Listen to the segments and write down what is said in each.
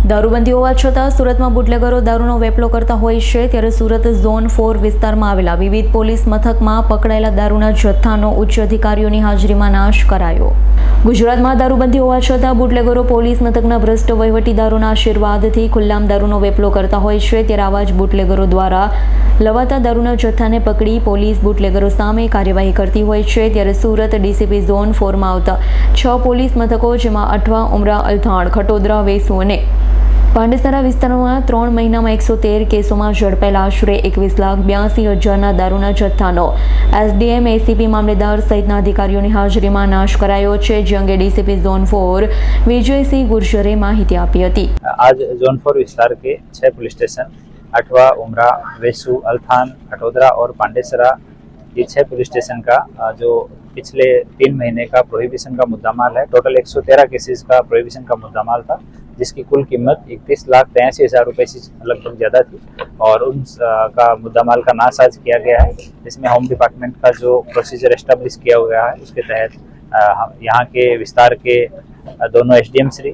દારૂબંધી હોવા છતાં સુરતમાં બુટલેગરો દારૂનો વેપલો કરતા હોય છે, ત્યારે સુરત ઝોન 4 વિસ્તારમાં આવેલા વિવિધ પોલીસ મથકમાં પકડાયેલા દારૂના જથ્થાનો ઉચ્ચ અધિકારીઓની હાજરીમાં નાશ કરાયો. ગુજરાતમાં દારૂબંધી હોવા છતાં બુટલેગરો પોલીસ મથકના ભ્રષ્ટ વહીવટીદારોના આશીર્વાદથી ખુલ્લામ દારૂનો વેપલો કરતા હોય છે, ત્યારે આવા જ બુટલેગરો દ્વારા લવાતા દારૂના જથ્થાને પકડી પોલીસ બુટલેગરો સામે કાર્યવાહી કરતી હોય છે. ત્યારે સુરત ડીસીપી ઝોન 4માં આવતા 6 પોલીસ મથકો, જેમાં અઠવા, ઉમરા, અલથાણ, ખટોદરા, વેસુ અને પાંડેસરા વિસ્તારોમાં 3 મહિનામાં 113 કેસોમાં ઝડપાયેલા આશરે 21,82,000ના દારૂના જથ્થાનો એસડીએમ, એસીપી, મામલેદાર સહિતના અધિકારીઓની હાજરીમાં નાશ કરાયો છે, જે અંગે ડીસીપી ઝોન 4 विजयसिंह गुर्जरे माहिती आपी थी. आज जोन 4 विस्तार के 6 पुलिस स्टेशन अठवा, उमरा, वेसु, अल्थान, खटोदरा और पांडेसरा, ये 6 पुलिस स्टेशन का जो पिछले 3 महीने का प्रोहिबिशन का मुद्दामाल है. टोटल 113 केसेस का प्रोहिबिशन का मुद्दामाल था, जिसकी कुल कीमत 31,83,000 रुपये से लगभग ज़्यादा थी और उन का मुद्दामाल का नाश आज किया गया है. जिसमें होम डिपार्टमेंट का जो प्रोसीजर एस्टेब्लिश किया हुआ है, उसके तहत यहाँ के विस्तार के दोनों एसडीएम श्री,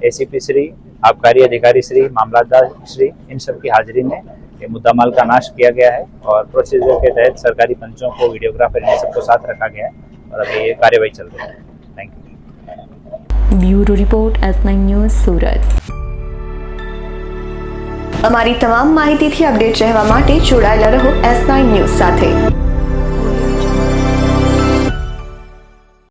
एसीपी श्री, आबकारी अधिकारी श्री, मामलादार श्री, इन सब की हाजिरी में ये मुद्दामाल का नाश किया गया है और प्रोसीजर के तहत सरकारी पंचों को, वीडियोग्राफर इन सबको साथ रखा गया है और अभी ये कार्यवाही चल रही है. Thank you. Bureau report S9 news Surat. અમારી તમામ માહિતીથી અપડેટ રહેવા માટે જોડાયેલા રહો S9 ન્યૂઝ સાથે.